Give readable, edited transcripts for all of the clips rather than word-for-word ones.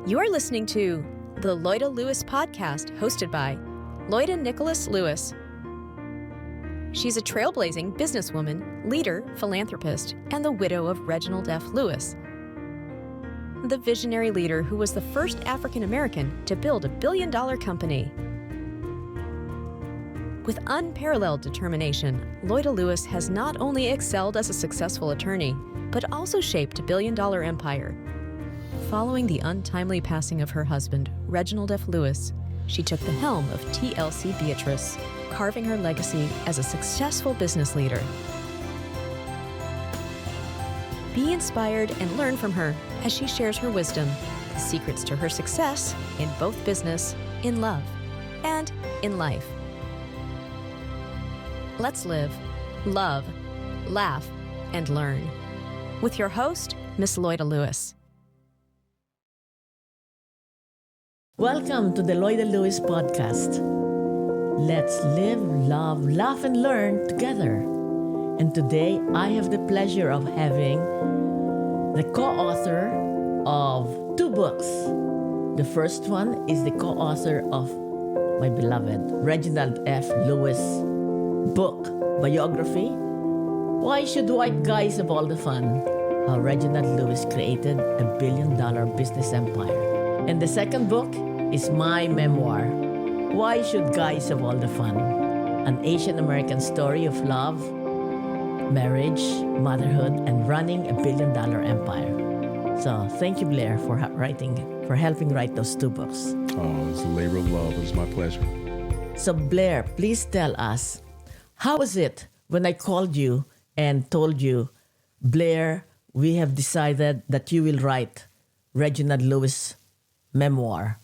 You are listening to the Loida Lewis podcast, hosted by Loida Nicolas Lewis. She's a trailblazing businesswoman, leader, philanthropist, and the widow of Reginald F. Lewis, the visionary leader who was the first African American to build a billion-dollar company. With unparalleled determination, Loida Lewis has not only excelled as a successful attorney, but also shaped a billion-dollar empire. Following the untimely passing of her husband, Reginald F. Lewis, she took the helm of TLC Beatrice, carving her legacy as a successful business leader. Be inspired and learn from her as she shares her wisdom, the secrets to her success in both business, in love, and in life. Let's live, love, laugh, and learn. With your host, Miss Loida Lewis. Welcome to the Loida Lewis podcast. Let's live, love, laugh, and learn together. And today, I have the pleasure of having the co-author of two books. The first one is the co-author of my beloved Reginald F. Lewis book, Biography. Why should white guys have all the fun? How Reginald Lewis created a billion-dollar business empire. And the second book is my memoir, Why Should Guys Have All the Fun? An Asian American story of love, marriage, motherhood, and running a billion-dollar empire. So thank you, Blair, for helping write those two books. Oh, it's a labor of love. It was my pleasure. So Blair, please tell us, how was it when I called you and told you, Blair, we have decided that you will write Reginald Lewis memoir?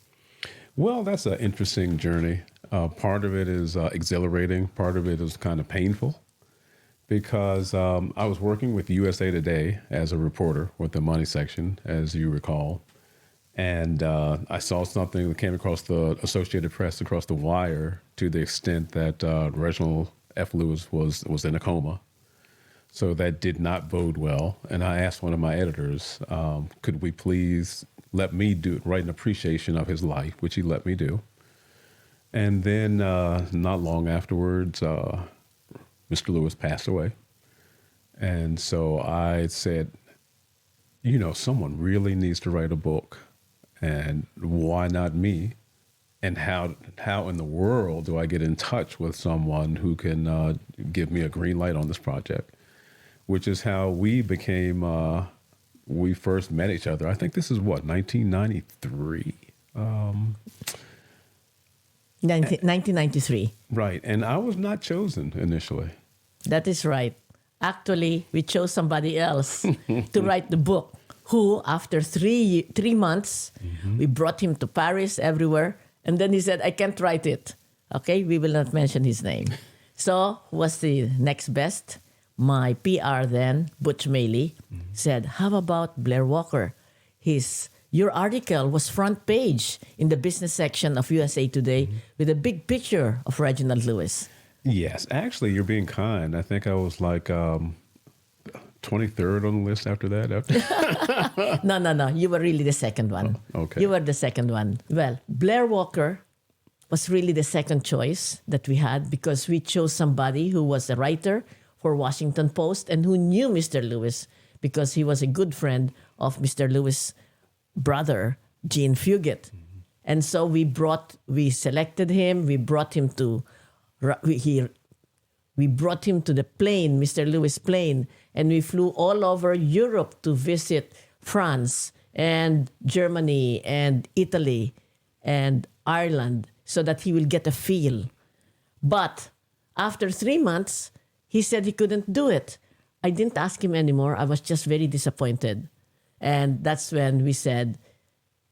Well, that's an interesting journey. Part of it is exhilarating. Part of it is kind of painful because I was working with USA Today as a reporter with the money section, as you recall. And I saw something that came across the Associated Press, across the wire, to the extent that Reginald F. Lewis was in a coma. So that did not bode well. And I asked one of my editors, could we please let me write an appreciation of his life, which he let me do. And then not long afterwards, Mr. Lewis passed away. And so I said, someone really needs to write a book, and why not me? And how in the world do I get in touch with someone who can give me a green light on this project? Which is how we became, we first met each other. I think this is 1993? 1993. Right. And I was not chosen initially. That is right. Actually, we chose somebody else to write the book, who, after three months, we brought him to Paris, everywhere. And then he said, I can't write it. Okay, we will not mention his name. So, who was the next best? My PR then, Butch Maley, said, how about Blair Walker? Your article was front page in the business section of USA Today with a big picture of Reginald Lewis. Yes, actually, you're being kind. I think I was like 23rd on the list after that. No. You were really the second one. Oh, okay. You were the second one. Well, Blair Walker was really the second choice that we had because we chose somebody who was a writer for Washington Post and who knew Mr. Lewis because he was a good friend of Mr. Lewis' brother, Gene Fugit. And so we selected him, we brought him to the plane, Mr. Lewis plane, and we flew all over Europe to visit France and Germany and Italy and Ireland so that he will get a feel. But after 3 months, he said he couldn't do it. I didn't ask him anymore. I was just very disappointed. And that's when we said,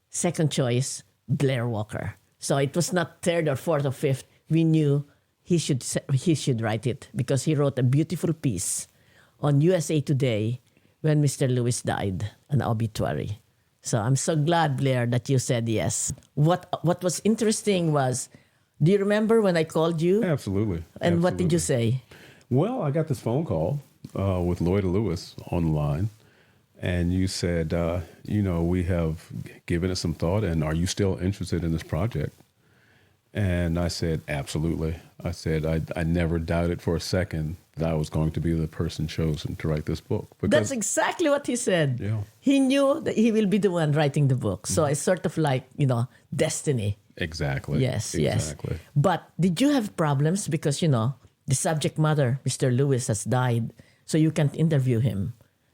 second choice, Blair Walker. So it was not third or fourth or fifth. We knew he should write it because he wrote a beautiful piece on USA Today when Mr. Lewis died, an obituary. So I'm so glad, Blair, that you said yes. What was interesting was, do you remember when I called you? Absolutely. And what did you say? Well, I got this phone call with Loida Lewis on the line. And you said, we have given it some thought, and are you still interested in this project? And I said, absolutely. I said, I never doubted for a second that I was going to be the person chosen to write this book. That's exactly what he said. Yeah. He knew that he will be the one writing the book. So it's sort of like, destiny. Exactly. Yes, exactly. yes. But did you have problems? Because, the subject matter, Mr. Lewis, has died, so you can't interview him.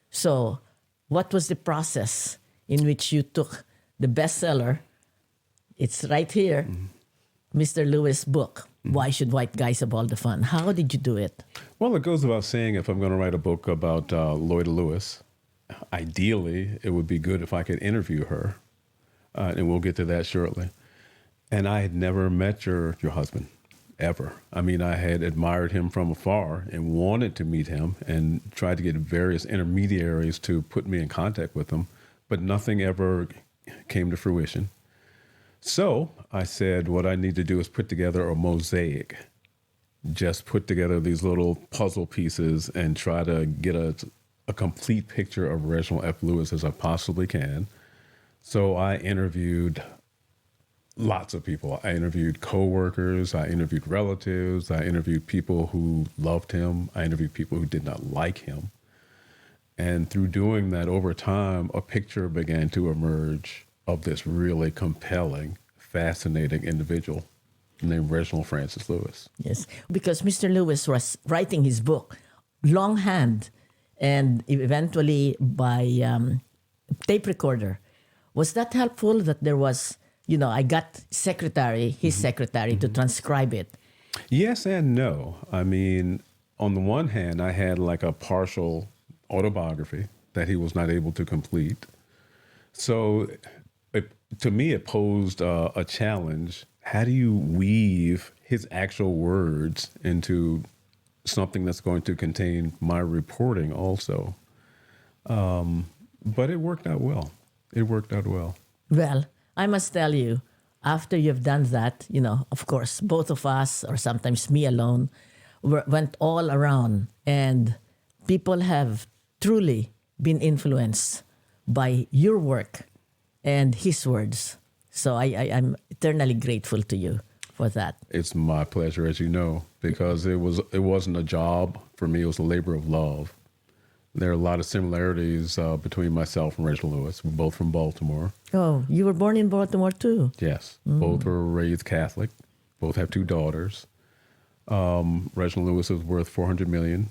So what was the process in which you took the bestseller? It's right here, Mr. Lewis' book, Why Should White Guys Have All the Fun? How did you do it? Well, it goes without saying, if I'm going to write a book about Loida Lewis, ideally, it would be good if I could interview her. And we'll get to that shortly. And I had never met your husband, ever. I mean, I had admired him from afar and wanted to meet him and tried to get various intermediaries to put me in contact with him, but nothing ever came to fruition. So I said, what I need to do is put together a mosaic, just put together these little puzzle pieces and try to get a complete picture of Reginald F. Lewis as I possibly can. So I interviewed lots of people. I interviewed coworkers, I interviewed relatives, I interviewed people who loved him, I interviewed people who did not like him. And through doing that over time, a picture began to emerge of this really compelling, fascinating individual named Reginald Francis Lewis. Yes, because Mr. Lewis was writing his book longhand and eventually by tape recorder. Was that helpful that there was, I got his secretary to transcribe it? Yes and no. I mean, on the one hand, I had like a partial autobiography that he was not able to complete. So to me, it posed a challenge. How do you weave his actual words into something that's going to contain my reporting also? But it worked out well. Well, I must tell you, after you've done that, of course, both of us, or sometimes me alone, went all around, and people have truly been influenced by your work and his words. So I'm eternally grateful to you for that. It's my pleasure, as you know, because it wasn't a job for me. It was a labor of love. There are a lot of similarities between myself and Reginald Lewis. We're both from Baltimore. Oh, you were born in Baltimore too? Yes. Both were raised Catholic. Both have 2 daughters. Reginald Lewis was worth $400 million.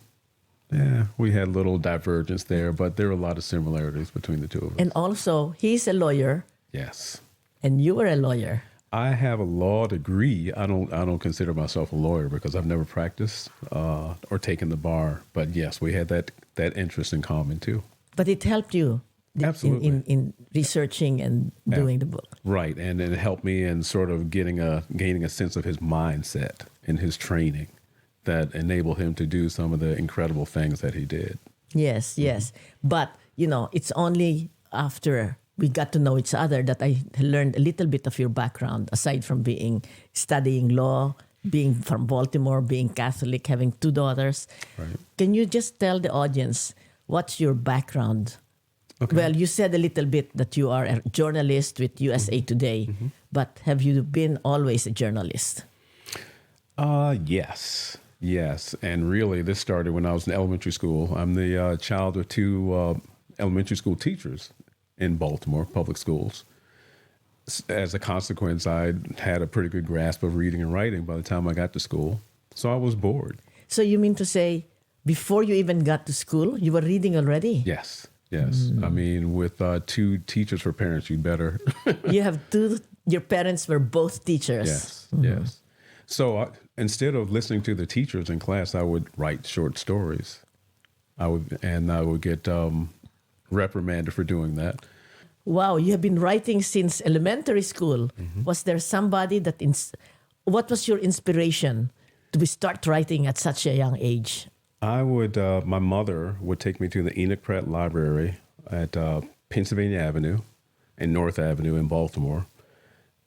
Yeah, we had a little divergence there, but there are a lot of similarities between the two of us. And also, he's a lawyer. Yes. And you were a lawyer. I have a law degree. I don't consider myself a lawyer because I've never practiced or taken the bar. But yes, we had that interest in common too. But it helped you absolutely in researching and doing the book. Right, and it helped me in sort of gaining a sense of his mindset and his training that enabled him to do some of the incredible things that he did. Yes, yes. But, it's only after we got to know each other that I learned a little bit of your background, aside from studying law, being from Baltimore, being Catholic, having 2 daughters. Right. Can you just tell the audience what's your background? Okay. Well, you said a little bit that you are a journalist with USA Today, but have you been always a journalist? Yes. And really, this started when I was in elementary school. I'm the child of 2 elementary school teachers in Baltimore, public schools. As a consequence, I had a pretty good grasp of reading and writing by the time I got to school. So I was bored. So you mean to say, before you even got to school, you were reading already? Yes. I mean, with 2 teachers for parents, you'd better. You have 2, your parents were both teachers. Yes. So instead of listening to the teachers in class, I would write short stories. I would get reprimanded for doing that. Wow, you have been writing since elementary school. Was there somebody that... what was your inspiration to start writing at such a young age? My mother would take me to the Enoch Pratt Library at Pennsylvania Avenue and North Avenue in Baltimore.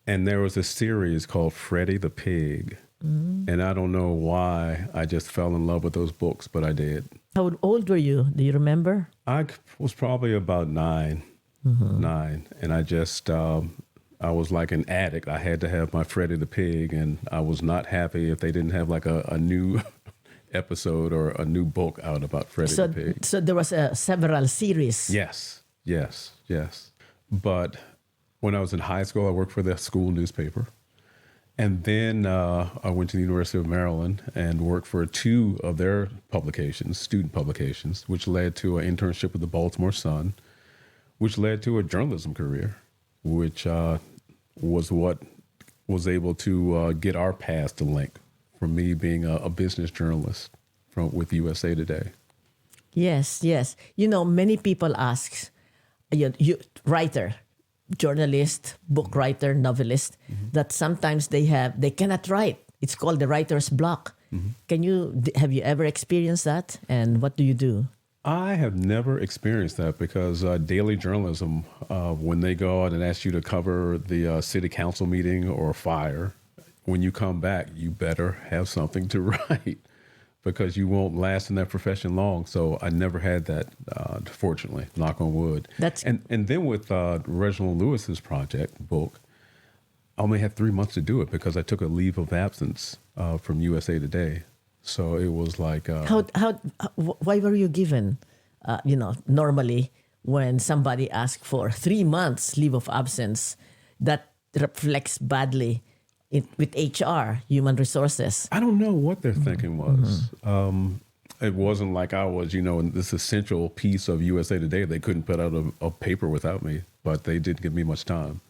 And there was a series called Freddie the Pig. And I don't know why I just fell in love with those books, but I did. How old were you? Do you remember? I was probably about 9. And I just, I was like an addict. I had to have my Freddie the Pig, and I was not happy if they didn't have like a new episode or a new book out about Freddie the Pig. So there was several series. Yes. But when I was in high school, I worked for the school newspaper. And then I went to the University of Maryland and worked for 2 of their publications, student publications, which led to an internship with the Baltimore Sun, which led to a journalism career, which was what was able to get our paths to link, from me being a business journalist with USA Today. Yes. You know, many people ask, you writer, journalist, book writer, novelist, that sometimes they cannot write. It's called the writer's block. Have you ever experienced that? And what do you do? I have never experienced that because daily journalism, when they go out and ask you to cover the city council meeting or a fire, when you come back, you better have something to write because you won't last in that profession long. So I never had that, fortunately, knock on wood. And then with Reginald Lewis's book, I only had 3 months to do it because I took a leave of absence from USA Today. So it was like... why were you given, normally when somebody asks for 3 months leave of absence, that reflects badly with HR, human resources. I don't know what their thinking was. It wasn't like I was, this essential piece of USA Today. They couldn't put out a paper without me, but they didn't give me much time.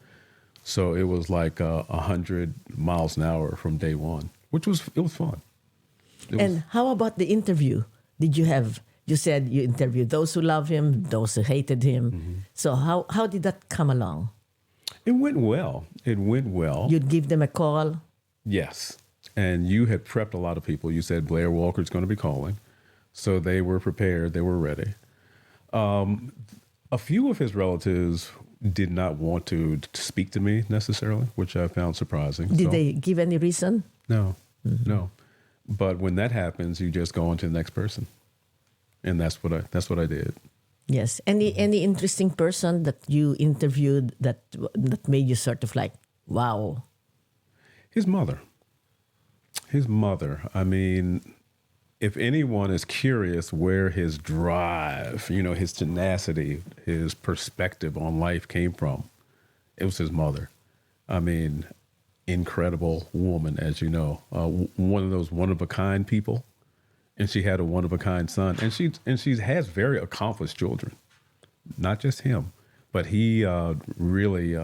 So it was like 100 miles an hour from day one, it was fun. How about the interview? You said you interviewed those who love him, those who hated him. So how did that come along? It went well. You'd give them a call? Yes. And you had prepped a lot of people. You said Blair Walker's going to be calling. So they were prepared. They were ready. A few of his relatives did not want to speak to me necessarily, which I found surprising. Did they give any reason? No. But when that happens, you just go on to the next person. And that's what I did. Yes. Any interesting person that you interviewed that made you sort of like, wow? His mother. I mean, if anyone is curious where his drive, his tenacity, his perspective on life came from, it was his mother. I mean, incredible woman, as you know, one of those one-of-a-kind people. And she had a one-of-a-kind son. And she has very accomplished children. Not just him, but he really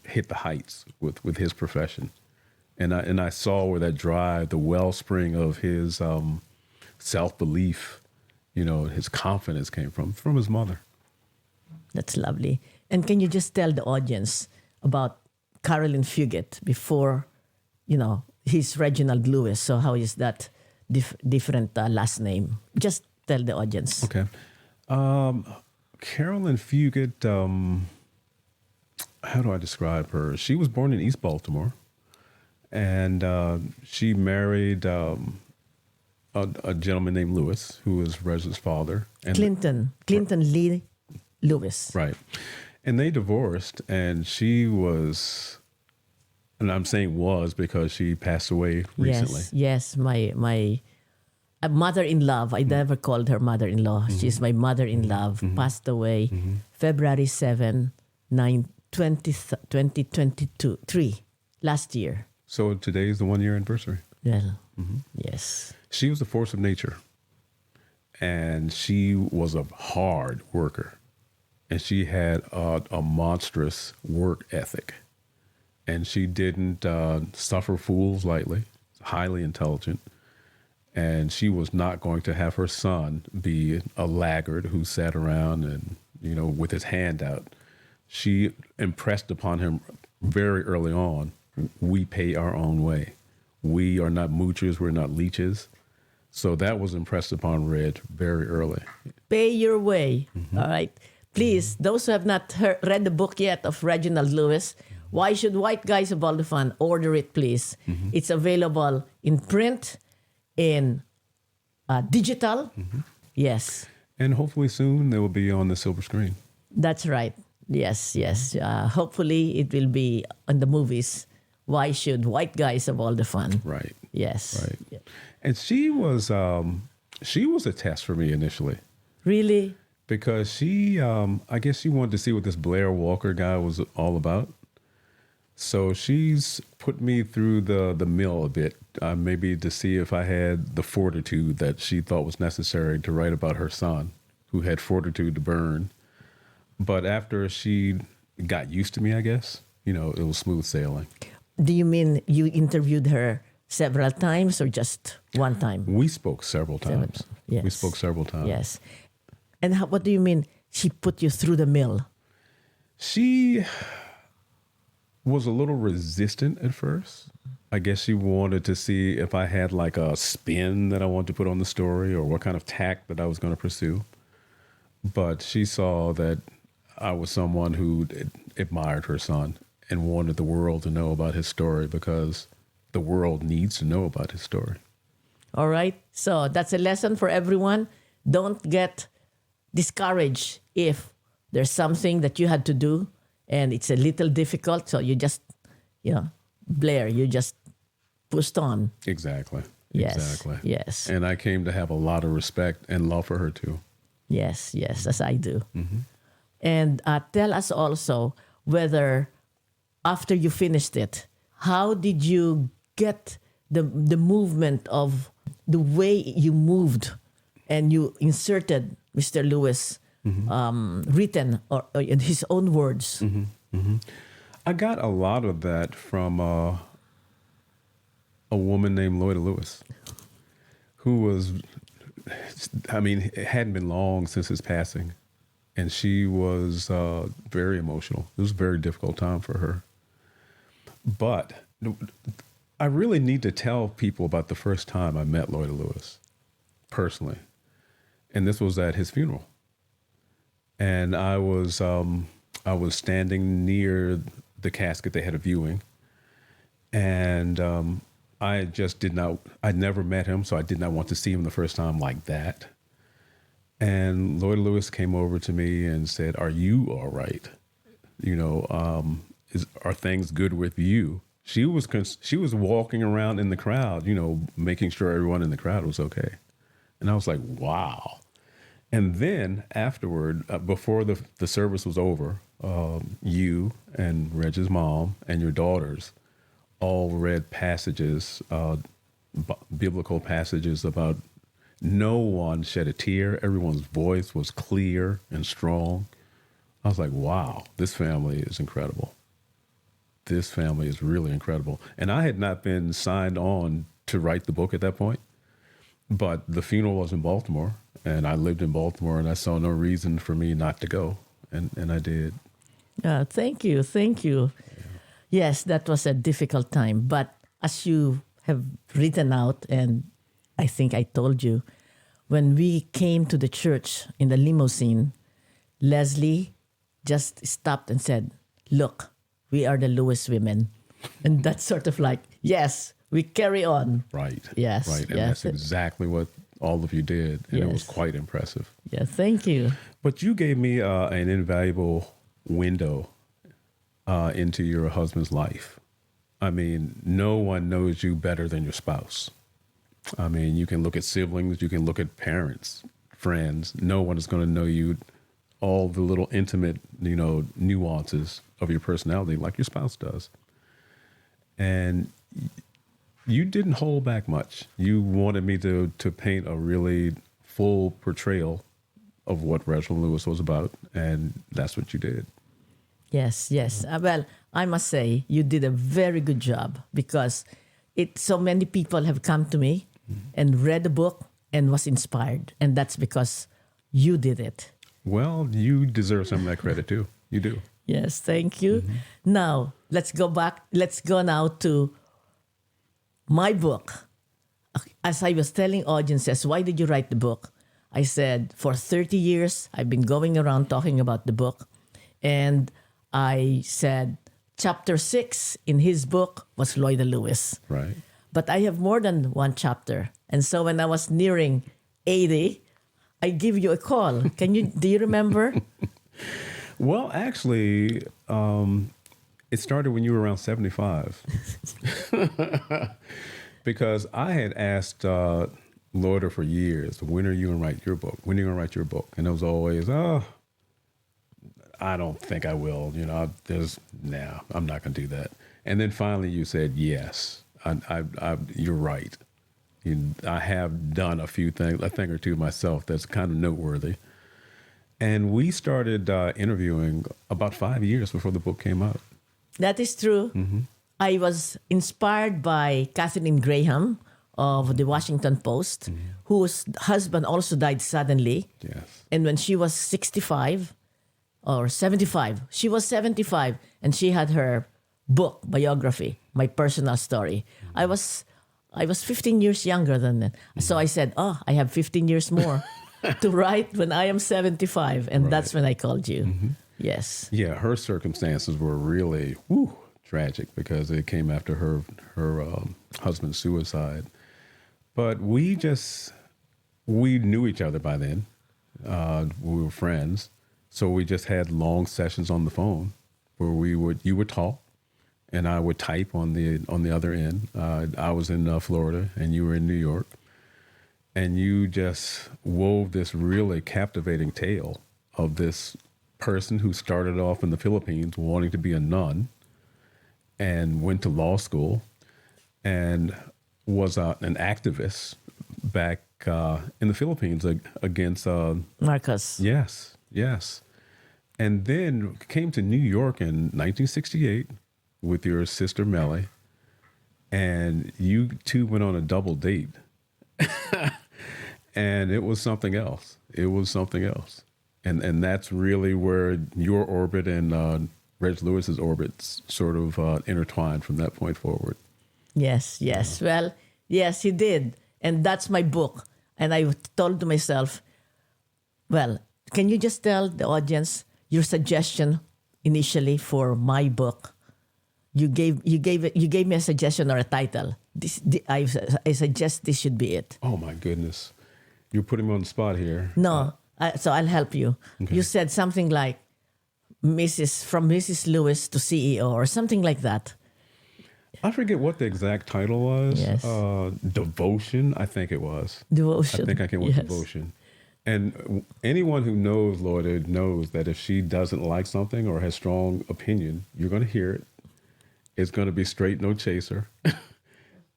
hit the heights with his profession. And I saw where that drive, the wellspring of his self-belief, his confidence came from his mother. That's lovely. And can you just tell the audience about Carolyn Fugate before, he's Reginald Lewis. So how is that different last name? Just tell the audience. Okay. Carolyn Fugate, how do I describe her? She was born in East Baltimore, and she married a gentleman named Lewis, who was Reginald's father. And Clinton Lee Lewis. Right. And they divorced, and she was, and I'm saying was because she passed away recently. Yes, my mother-in-law, I never called her mother-in-law. She's my mother-in-law, passed away February 7, 2023, last year. So today is the 1-year anniversary. Well, yes. She was a force of nature, and she was a hard worker, and she had a monstrous work ethic, and she didn't suffer fools lightly, highly intelligent. And she was not going to have her son be a laggard who sat around and, with his hand out. She impressed upon him very early on, we pay our own way. We are not moochers, we're not leeches. So that was impressed upon Reg very early. Pay your way. All right. Please, those who have not read the book yet of Reginald Lewis, Why Should White Guys Have All the Fun? Order it, please. It's available in print, in digital. Yes, And hopefully soon they will be on the silver screen. that's right. Yes, yes. Hopefully it will be on the movies. Why should white guys have all the fun? Right. Yes. Right. Yeah. And she was a test for me initially Really? because I guess she wanted to see what this Blair Walker guy was all about. So she's put me through the mill a bit, maybe to see if I had the fortitude that she thought was necessary to write about her son, who had fortitude to burn. But after she got used to me, I guess, it was smooth sailing. Do you mean you interviewed her several times or just one time? We spoke several times. Yes. We spoke several times. Yes. And what do you mean she put you through the mill? She was a little resistant at first. I guess she wanted to see if I had like a spin that I wanted to put on the story or what kind of tack that I was going to pursue. But she saw that I was someone who admired her son and wanted the world to know about his story because the world needs to know about his story. All right. So that's a lesson for everyone. Don't get discouraged if there's something that you had to do and it's a little difficult. So you just, Blair, you just pushed on. Exactly. Yes. Exactly. Yes. And I came to have a lot of respect and love for her too. Yes. Yes. As I do. And tell us also whether after you finished it, how did you get the movement of the way you moved and you inserted Mr. Lewis written or in his own words? I got a lot of that from a woman named Loida Lewis, who was, it hadn't been long since his passing, and she was very emotional. It was a very difficult time for her. But I really need to tell people about the first time I met Loida Lewis personally, and this was at his funeral. And I was standing near the casket. They had a viewing, and I just I'd never met him, so I did not want to see him the first time like that. And Loida Lewis came over to me and said, "Are you all right? Are things good with you?" She was walking around in the crowd, making sure everyone in the crowd was okay. And I was like, wow. And then afterward, before the service was over, you and Reg's mom and your daughters all read passages, biblical passages about no one shed a tear. Everyone's voice was clear and strong. I was like, wow, this family is incredible. This family is really incredible. And I had not been signed on to write the book at that point, but the funeral was in Baltimore, and I lived in Baltimore, and I saw no reason for me not to go, and I did. Thank you. Thank you. Yeah. Yes, that was a difficult time, but as you have written out, and I think I told you, when we came to the church in the limousine, Leslie just stopped and said, "Look, we are the Lewis women." And that's sort of like, yes, we carry on. Right. Yes. Right. And yes. that's exactly what all of you did. And it was quite impressive. Yeah, thank you. But you gave me an invaluable window into your husband's life. No one knows you better than your spouse. You can look at siblings, you can look at parents, friends. No one is going to know you, all the little intimate, nuances of your personality like your spouse does. And you didn't hold back much. You wanted me to paint a really full portrayal of what Reginald Lewis was about, and that's what you did. Yes, yes. Well, I must say you did a very good job because so many people have come to me and read the book and was inspired, and that's because you did it. Well, you deserve some of that credit too. You do. Yes, thank you. Now, let's go back. Let's go now to my book. As I was telling audiences, why did you write the book? I said, for 30 years, I've been going around talking about the book. And I said, chapter 6 in his book was Loida Lewis. Right. But I have more than one chapter. And so when I was nearing 80, I give you a call. Do you remember? Well, actually, it started when you were around 75. Because I had asked Loida for years, when are you going to write your book? When are you going to write your book? And it was always, I don't think I will. I'm not going to do that. And then finally you said, yes, you're right. I have done a thing or two myself that's kind of noteworthy. And we started interviewing about 5 years before the book came out. That is true. Mm-hmm. I was inspired by Katharine Graham of the Washington Post, mm-hmm. whose husband also died suddenly. Yes. And when she was 65 or 75, she was 75, and she had her book, Biography, my personal story. Mm-hmm. I was 15 years younger than that. Mm-hmm. So I said, I have 15 years more to write when I am 75. And right. That's when I called you. Mm-hmm. Yes. Yeah, her circumstances were really tragic because it came after her husband's suicide. But we knew each other by then. We were friends. So we just had long sessions on the phone where you would talk and I would type on the other end. I was in Florida and you were in New York. And you just wove this really captivating tale of this person who started off in the Philippines wanting to be a nun and went to law school and was an activist back in the Philippines against Marcos. Yes. And then came to New York in 1968 with your sister Melly, and you two went on a double date. And it was something else. And that's really where your orbit and Reg Lewis's orbits sort of intertwined from that point forward. Yes. Well, yes, he did. And that's my book. And I told to myself, well, can you just tell the audience your suggestion initially for my book? You gave me a suggestion or a title. I suggest this should be it. Oh my goodness. You're putting me on the spot here. No, so I'll help you. Okay. You said something like from Mrs. Lewis to CEO or something like that. I forget what the exact title was. Yes. Devotion, I think it was. Devotion. I think I came with Devotion. And anyone who knows Loida knows that if she doesn't like something or has strong opinion, you're going to hear it. It's going to be straight, no chaser.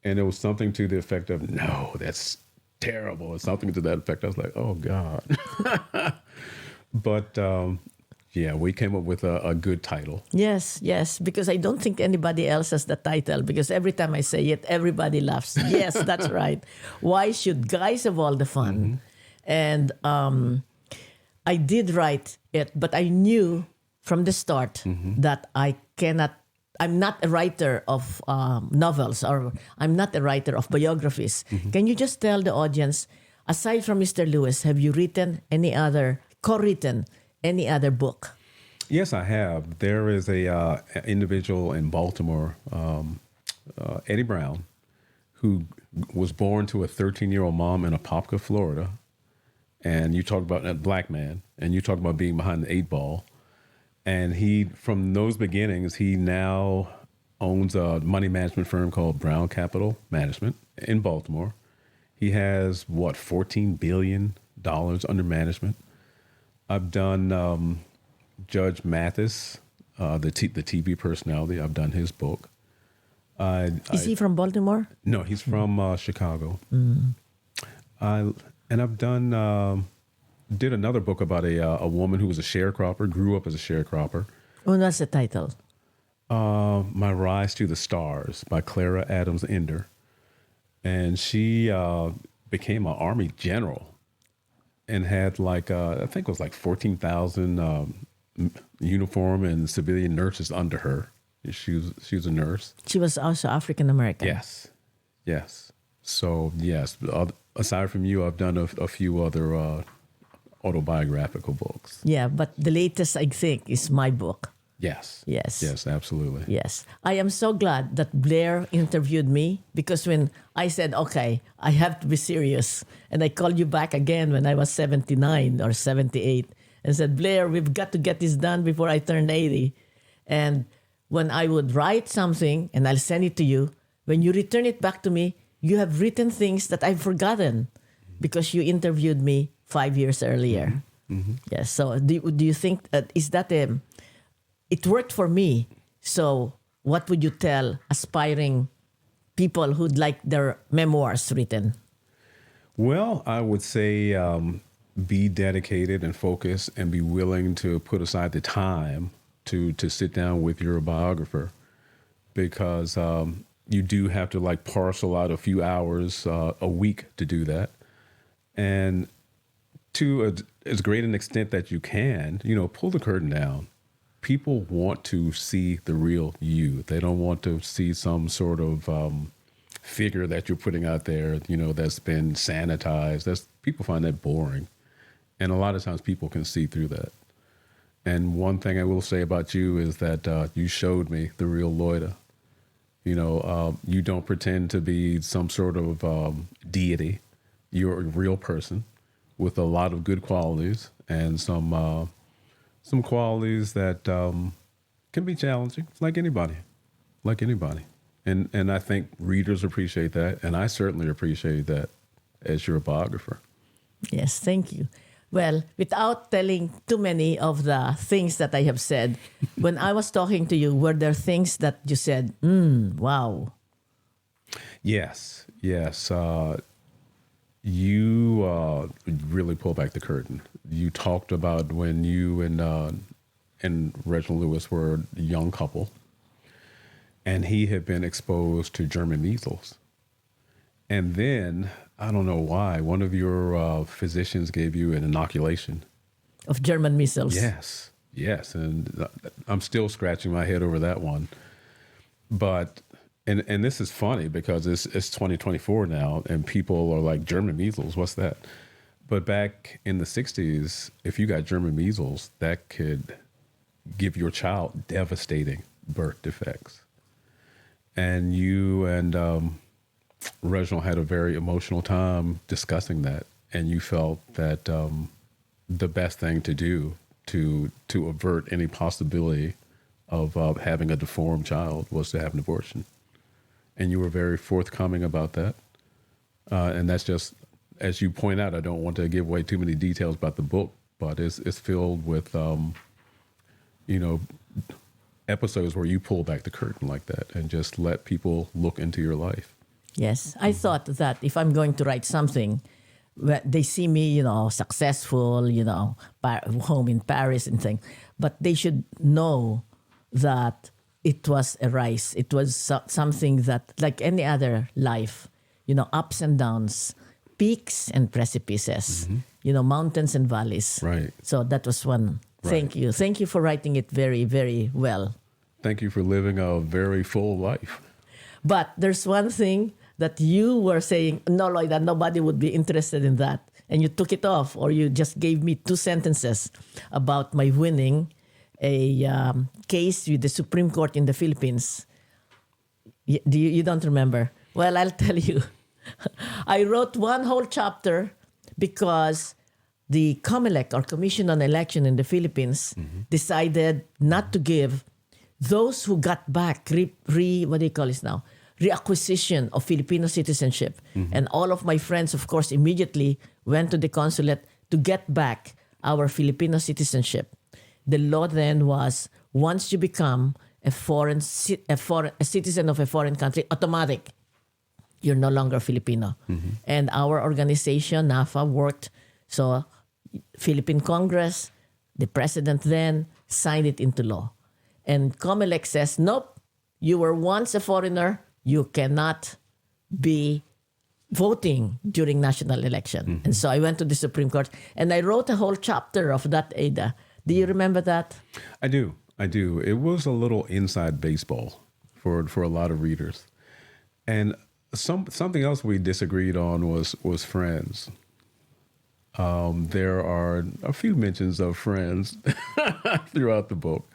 And it was something to the effect of, no, that's terrible, or something to that effect. I was like, oh, God. But, we came up with a good title. Yes, because I don't think anybody else has the title, because every time I say it, everybody laughs. Yes, that's right. Why should guys have all the fun? Mm-hmm. And I did write it, but I knew from the start mm-hmm. that I'm not a writer of novels, or I'm not a writer of biographies. Mm-hmm. Can you just tell the audience, aside from Mr. Lewis, have you co-written any other book? Yes, I have. There is a individual in Baltimore, Eddie Brown, who was born to a 13-year-old mom in Apopka, Florida. And you talk about a black man, and you talk about being behind the 8 ball. And from those beginnings, he now owns a money management firm called Brown Capital Management in Baltimore. He has, $14 billion under management. I've done Judge Mathis, the TV personality. I've done his book. Is he from Baltimore? No, he's from Chicago. Mm. And I've did another book about a woman who was a sharecropper, grew up as a sharecropper. What's the title? My Rise to the Stars by Clara Adams Ender. And she became an Army general and had I think it was 14,000 uniform and civilian nurses under her. She was a nurse. She was also African American. Yes. So, yes, aside from you, I've done a few other autobiographical books. Yeah, but the latest, I think, is my book. Yes. Yes. Yes, absolutely. Yes. I am so glad that Blair interviewed me, because when I said, okay, I have to be serious, and I called you back again when I was 79 or 78 and said, Blair, we've got to get this done before I turn 80. And when I would write something and I'll send it to you, when you return it back to me, you have written things that I've forgotten because you interviewed me 5 years earlier. Yes. So do you think is that it worked for me? So what would you tell aspiring people who'd like their memoirs written? Well, I would say be dedicated and focused and be willing to put aside the time to sit down with your biographer, because you do have to like parcel out a few hours a week to do that. And to as great an extent that you can, pull the curtain down. People want to see the real you. They don't want to see some sort of figure that you're putting out there, that's been sanitized. People find that boring. And a lot of times people can see through that. And one thing I will say about you is that you showed me the real Loida. You don't pretend to be some sort of deity. You're a real person with a lot of good qualities and some qualities that can be challenging, like anybody. And I think readers appreciate that, and I certainly appreciate that as your biographer. Yes, thank you. Well, without telling too many of the things that I have said, when I was talking to you, were there things that you said, wow? Yes. You really pulled back the curtain. You talked about when you and Reginald Lewis were a young couple, and he had been exposed to German measles. And then, I don't know why, one of your physicians gave you an inoculation. Of German measles. Yes. And I'm still scratching my head over that one. But, and this is funny because it's 2024 now, and people are like, German measles, what's that? But back in the 60s, if you got German measles, that could give your child devastating birth defects. And you and Reginald had a very emotional time discussing that, and you felt that the best thing to do to avert any possibility of having a deformed child was to have an abortion. And you were very forthcoming about that. And that's just, as you point out, I don't want to give away too many details about the book, but it's filled with, episodes where you pull back the curtain like that and just let people look into your life. Yes, I thought that if I'm going to write something, they see me, successful, home in Paris and things, but they should know that it was a rise. It was something that, like any other life, ups and downs, peaks and precipices, mountains and valleys. Right. So that was one. Right. Thank you. Thank you for writing it very, very well. Thank you for living a very full life. But there's one thing that you were saying, no, Loida, nobody would be interested in that. And you took it off, or you just gave me 2 sentences about my winning a case with the Supreme Court in the Philippines. You don't remember? Well, I'll tell you. I wrote one whole chapter because the COMELEC, or Commission on Election in the Philippines, decided not to give those who got back reacquisition of Filipino citizenship. And all of my friends, of course, immediately went to the consulate to get back our Filipino citizenship. The law then was, once you become a citizen of a foreign country, automatic, you're no longer Filipino. And our organization, NAFA, worked. So Philippine Congress, the president then signed it into law. And COMELEC says, nope, you were once a foreigner, you cannot be voting during national election. And so I went to the Supreme Court and I wrote a whole chapter of that, Ada. Do you remember that? I do. It was a little inside baseball for a lot of readers. And something else we disagreed on was friends. There are a few mentions of friends throughout the book.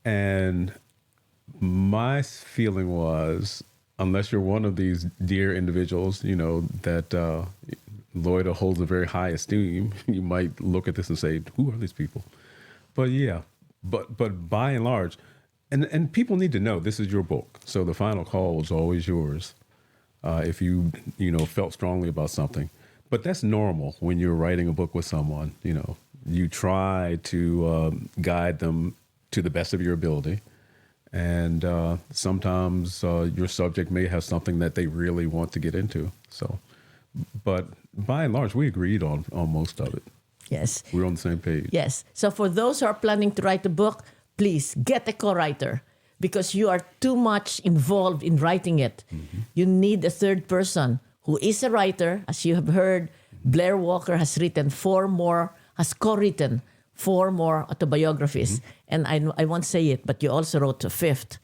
And my feeling was, unless you're one of these dear individuals, that Loida holds a very high esteem, you might look at this and say, who are these people? But yeah, but by and large, and people need to know this is your book. So the final call was always yours. If you felt strongly about something. But that's normal when you're writing a book with someone. You try to guide them to the best of your ability. And sometimes your subject may have something that they really want to get into. So, but by and large, we agreed on most of it. Yes. We're on the same page. Yes. So for those who are planning to write a book, please get a co-writer because you are too much involved in writing it. Mm-hmm. You need a third person who is a writer. As you have heard, Blair Walker has co-written 4 more autobiographies. Mm-hmm. And I won't say it, but you also wrote a 5th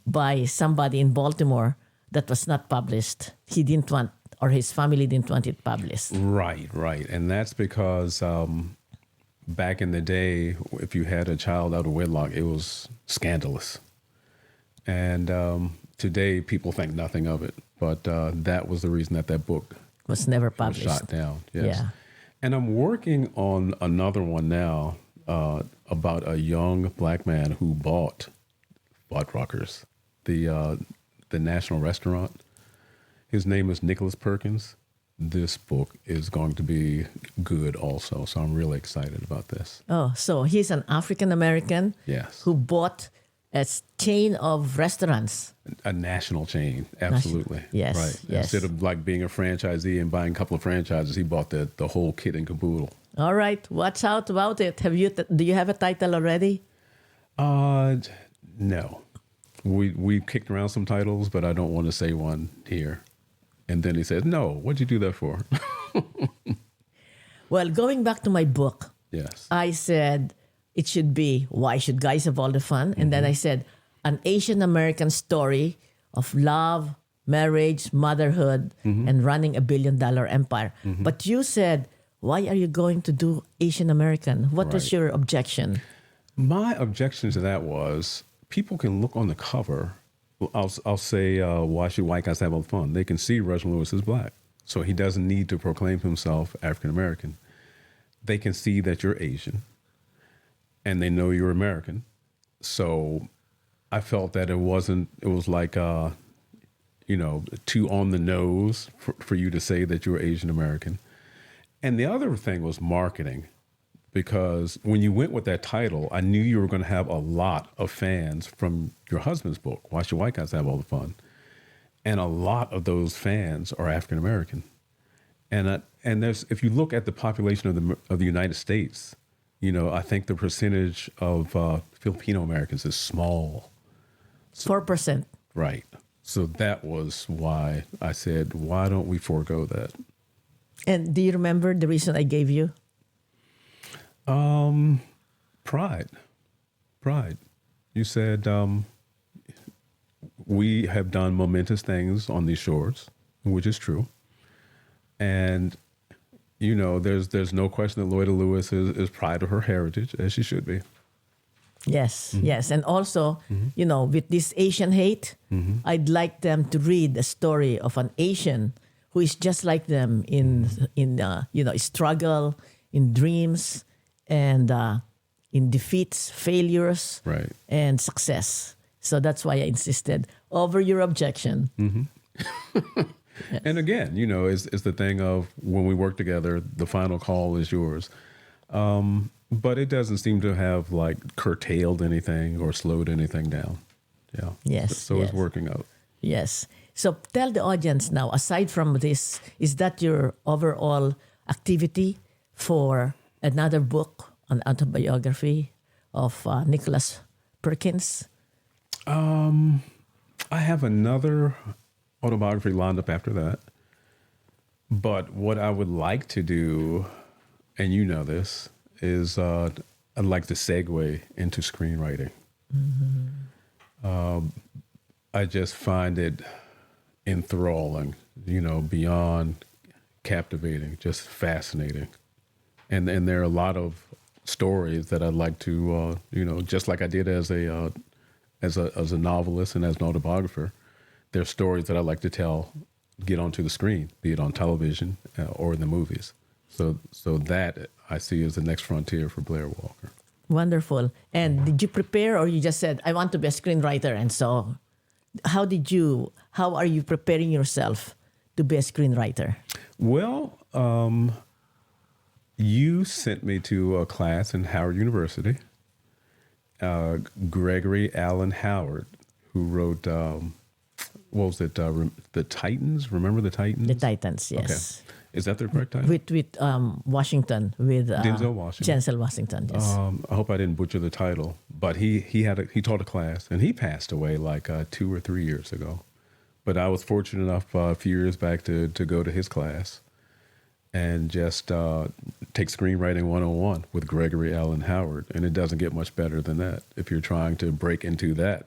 by somebody in Baltimore that was not published. He didn't want, or his family didn't want it published. Right. And that's because back in the day, if you had a child out of wedlock, it was scandalous. And today, people think nothing of it. But that was the reason that book was never published. Was shot down. Yes. Yeah. And I'm working on another one now about a young black man who bought Rutgers, the national restaurant. His name is Nicholas Perkins. This book is going to be good also. So I'm really excited about this. Oh, so he's an African-American yes. who bought a chain of restaurants. A national chain, absolutely. Yes, right. yes. Instead of like being a franchisee and buying a couple of franchises, he bought the whole kit and caboodle. All right, watch out about it. Do you have a title already? No. We kicked around some titles, but I don't want to say one here. And then he says, "No, what'd you do that for?" Well, going back to my book, yes, I said it should be Why Should Guys Have All the Fun? And then I said an Asian American story of love, marriage, motherhood, and running a $1 billion empire. But you said, why are you going to do Asian American? What was your objection? My objection to that was people can look on the cover. I'll say, why should white guys have all the fun? They can see Reginald Lewis is black. So he doesn't need to proclaim himself African American. They can see that you're Asian and they know you're American. So I felt that it was like, too on the nose for you to say that you're Asian American. And the other thing was marketing. Because when you went with that title, I knew you were going to have a lot of fans from your husband's book, Why Should White Guys Have All the Fun? And a lot of those fans are African American. And there's, if you look at the population of the United States, I think the percentage of Filipino-Americans is small. 4%. Right. So that was why I said, why don't we forego that? And do you remember the reason I gave you? Pride. You said, we have done momentous things on these shores, which is true. And, there's no question that Loida Lewis is proud of her heritage, as she should be. Yes, yes. And also, with this Asian hate, I'd like them to read a story of an Asian who is just like them in struggle, in dreams, and in defeats, failures, right, and success. So that's why I insisted over your objection. Yes. And again, it's the thing of when we work together, the final call is yours. But it doesn't seem to have curtailed anything or slowed anything down. Yeah. Yes. So it's working out. Yes. So tell the audience now, aside from this, is that your overall activity for another book, an autobiography of Nicholas Perkins? I have another autobiography lined up after that. But what I would like to do, and you know this, is I'd like to segue into screenwriting. I just find it enthralling, beyond captivating, just fascinating. And there are a lot of stories that I'd like to, just like I did as a novelist and as an autobiographer. There are stories that I like to tell, get onto the screen, be it on television or in the movies. So that I see as the next frontier for Blair Walker. Wonderful. And did you prepare, or you just said, I want to be a screenwriter? And so how are you preparing yourself to be a screenwriter? Well, you sent me to a class in Howard University. Gregory Allen Howard, who wrote, what was it, The Titans? Remember The Titans? The Titans, yes. Okay. Is that the correct title? With Washington, with Denzel Washington. Denzel Washington, yes. I hope I didn't butcher the title, but he taught a class, and he passed away like 2 or 3 years ago. But I was fortunate enough a few years back to go to his class and just take Screenwriting 101 with Gregory Allen Howard, and it doesn't get much better than that if you're trying to break into that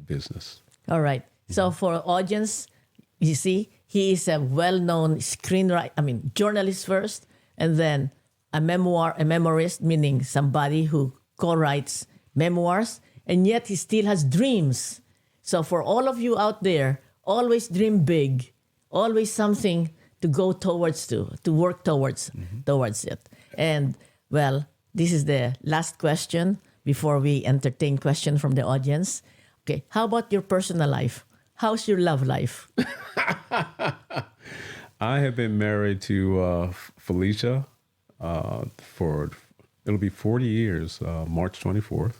business. All right. So for audience, you see, he is a well-known journalist first, and then a memoirist, meaning somebody who co-writes memoirs, and yet he still has dreams. So for all of you out there, always dream big, always something to go towards, to work towards it. And well, this is the last question before we entertain questions from the audience. Okay, how about your personal life? How's your love life? I have been married to Felicia for, it'll be 40 years, March 24th.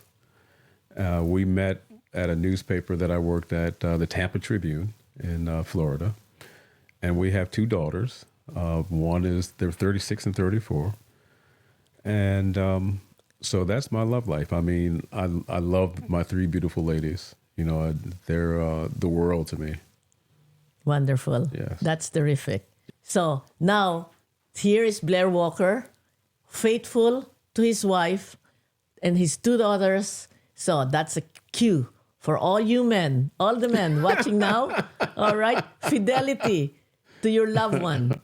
We met at a newspaper that I worked at, the Tampa Tribune in Florida. And we have 2 daughters. They're 36 and 34. And so that's my love life. I mean, I love my 3 beautiful ladies. They're the world to me. Wonderful. Yes. That's terrific. So now, here is Blair Walker, faithful to his wife and his 2 daughters. So that's a cue for all you men, all the men watching now. All right? Fidelity to your loved one.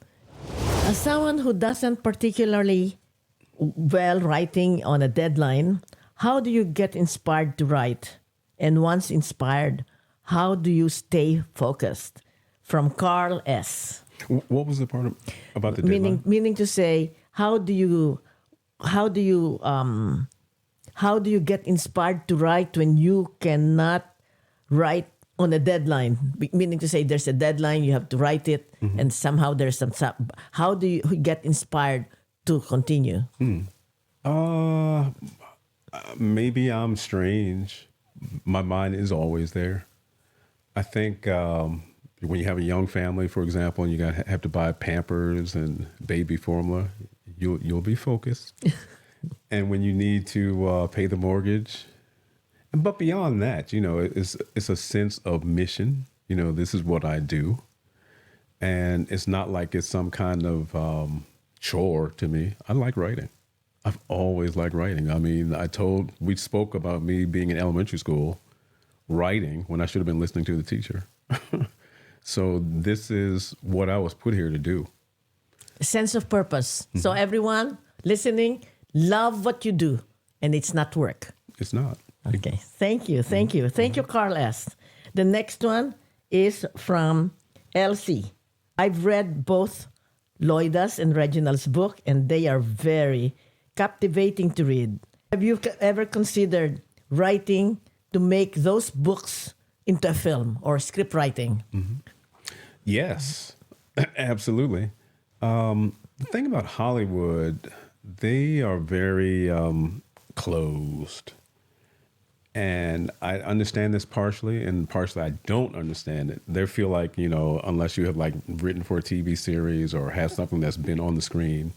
As someone who doesn't particularly well writing on a deadline, how do you get inspired to write? And once inspired, how do you stay focused? From Carl S. What was the part about the deadline? Meaning to say, how do you get inspired to write when you cannot write on a deadline? Meaning to say, there's a deadline, you have to write it, and somehow there's some. How do you get inspired to continue? Maybe I'm strange. My mind is always there. I think when you have a young family, for example, and you have to buy Pampers and baby formula, you'll be focused. And when you need to pay the mortgage, but beyond that, it's a sense of mission. This is what I do, and it's not like it's some kind of chore to me. I like writing. I've always liked writing. I mean, we spoke about me being in elementary school, writing when I should have been listening to the teacher. So this is what I was put here to do. A sense of purpose. So everyone listening, love what you do, and it's not work. It's not. Okay. Thank you. Thank you. Thank you, Carl S. The next one is from Elsie. I've read both Loida's and Reginald's book, and they are very captivating to read. Have you ever considered writing to make those books into a film or script writing? Yes, absolutely. The thing about Hollywood, they are very closed. And I understand this partially, and partially I don't understand it. They feel like, unless you have written for a TV series or have something that's been on the screen,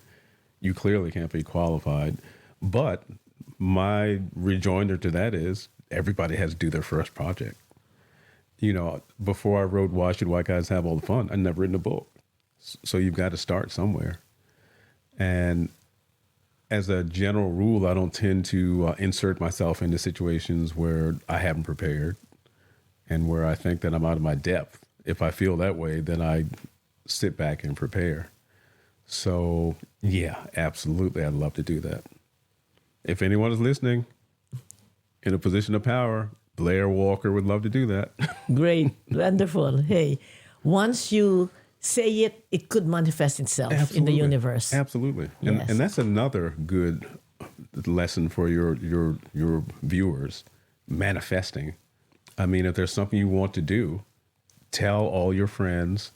you clearly can't be qualified. But my rejoinder to that is everybody has to do their first project. Before I wrote Why Should White Guys Have All the Fun, I'd never written a book. So you've got to start somewhere. And as a general rule, I don't tend to insert myself into situations where I haven't prepared and where I think that I'm out of my depth. If I feel that way, then I sit back and prepare. So, yeah, absolutely. I'd love to do that. if anyone is listening in a position of power, Blair Walker would love to do that. Great. Wonderful. Hey, once you say it, it could manifest itself in the universe. Absolutely. Yes. And that's another good lesson for your viewers, manifesting. I mean, if there's something you want to do, tell all your friends,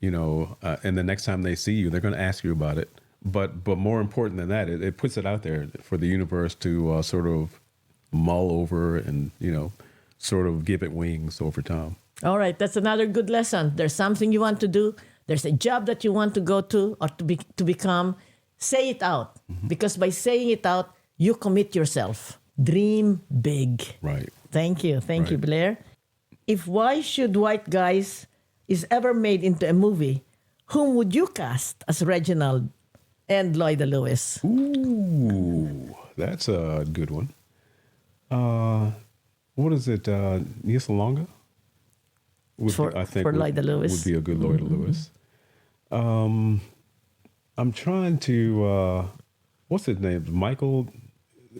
and the next time they see you, they're going to ask you about it. But more important than that, it puts it out there for the universe to sort of mull over and, sort of give it wings over time. All right, that's another good lesson. There's something you want to do. There's a job that you want to go to or to become. Say it out, because by saying it out, you commit yourself. Dream big. Right. Thank you, Blair. If Why Should White Guys is ever made into a movie, whom would you cast as Reginald and Loida Lewis? Ooh, that's a good one. What is it? Nia Salonga? For Loida Lewis. Would be a good Loida Lewis. I'm trying to, what's his name?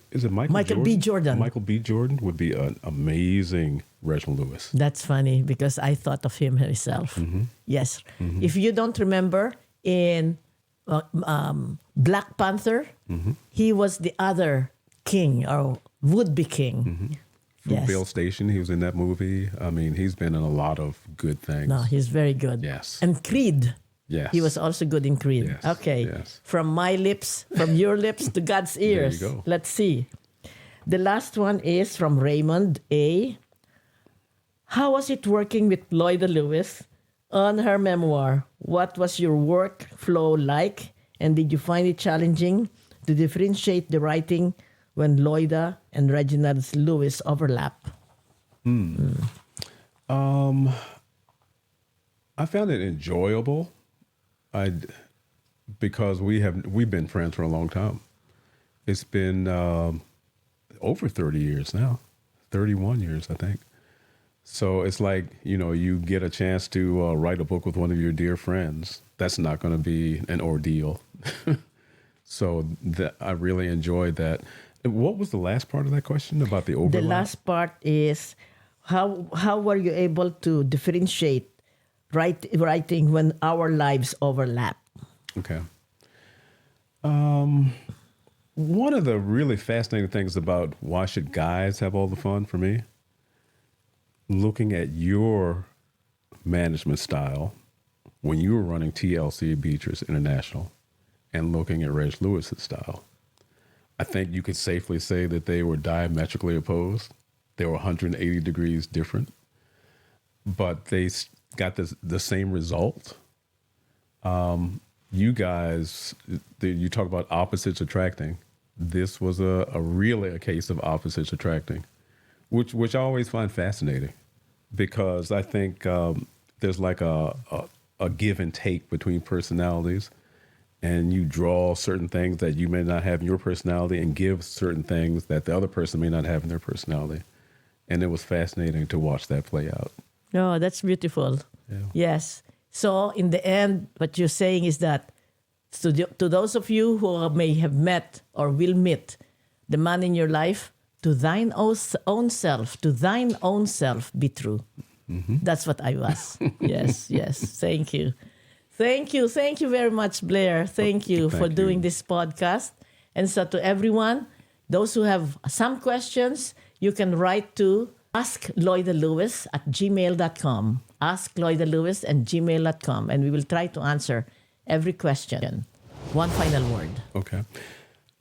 Is it Michael B. Jordan. Michael B. Jordan would be an amazing Reginald Lewis. That's funny because I thought of him myself. Yes. If you don't remember, in Black Panther, he was the other king or would-be king. From Bill Station, he was in that movie. I mean, he's been in a lot of good things. No, he's very good. Yes. And Creed. Yes. He was also good in Creed. Yes. Okay. Yes. From my lips, from your lips to God's ears. There you go. Let's see. The last one is from Raymond A. How was it working with Loida Lewis on her memoir? What was your workflow like? And did you find it challenging to differentiate the writing when Loida and Reginald Lewis overlap? I found it enjoyable. Because we've been friends for a long time. It's been over 30 years now, 31 years, I think. So it's like, you get a chance to write a book with one of your dear friends. That's not going to be an ordeal. So I really enjoyed that. What was the last part of that question about the overlap? The last part is how were you able to differentiate writing when our lives overlap? Okay. One of the really fascinating things about Why Should Guys Have All the Fun for me, looking at your management style when you were running TLC Beatrice International and looking at Reg Lewis's style, I think you could safely say that they were diametrically opposed. They were 180 degrees different, but they got the same result. You guys, you talk about opposites attracting. This was really a case of opposites attracting, which I always find fascinating, because I think there's like a give and take between personalities, and you draw certain things that you may not have in your personality and give certain things that the other person may not have in their personality. And it was fascinating to watch that play out. Oh, that's beautiful. Yeah. Yes. So in the end, what you're saying is that to those of you who may have met or will meet the man in your life, to thine own self be true. That's what I was. Yes. Thank you. Thank you very much, Blair. Thank you for doing this podcast. And so to everyone, those who have some questions, you can write to askloidalewis@gmail.com. askloidalewis@gmail.com, and we will try to answer every question. One final word. Okay.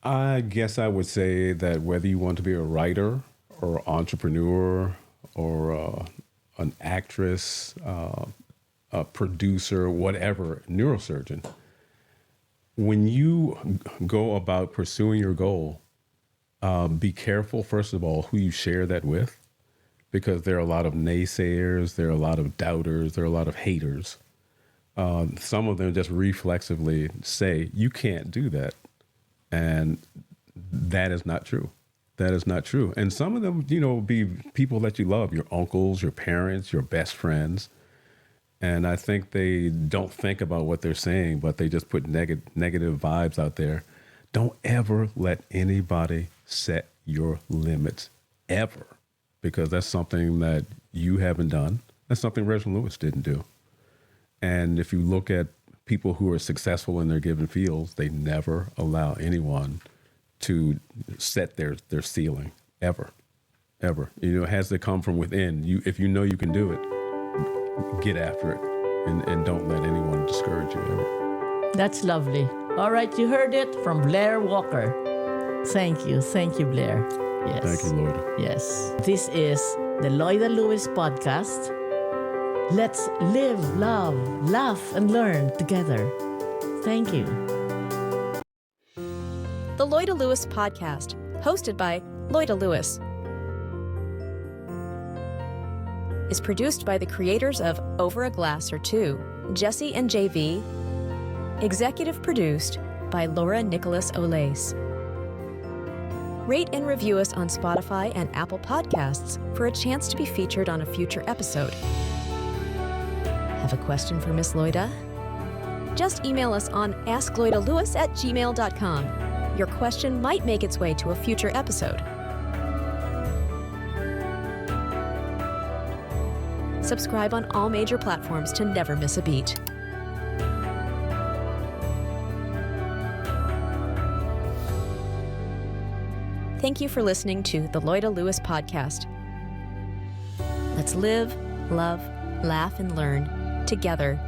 I guess I would say that whether you want to be a writer or entrepreneur or an actress, a producer, whatever, neurosurgeon, when you go about pursuing your goal, be careful, first of all, who you share that with, because there are a lot of naysayers, there are a lot of doubters, there are a lot of haters. Some of them just reflexively say, you can't do that. And that is not true. That is not true. And some of them, be people that you love, your uncles, your parents, your best friends. And I think they don't think about what they're saying, but they just put negative vibes out there Don't ever let anybody set your limits, ever, because that's something that you haven't done. That's something Reginald Lewis didn't do. And if you look at people who are successful in their given fields, they never allow anyone to set their ceiling, ever. It has to come from within. If you know you can do it, get after it, and don't let anyone discourage you, ever. That's lovely. All right, you heard it from Blair Walker. Thank you, Blair. Yes. Thank you, Loida. Yes. This is the Loida Lewis podcast. Let's live, love, laugh, and learn together. Thank you. The Loida Lewis podcast, hosted by Loida Lewis, is produced by the creators of Over a Glass or Two, Jesse and JV. Executive produced by Loida Nicolas Lewis. Rate and review us on Spotify and Apple Podcasts for a chance to be featured on a future episode. Have a question for Miss Loida? Just email us on askloidalewis@gmail.com. Your question might make its way to a future episode. Subscribe on all major platforms to never miss a beat. Thank you for listening to the Loida Lewis podcast. Let's live, love, laugh, and learn together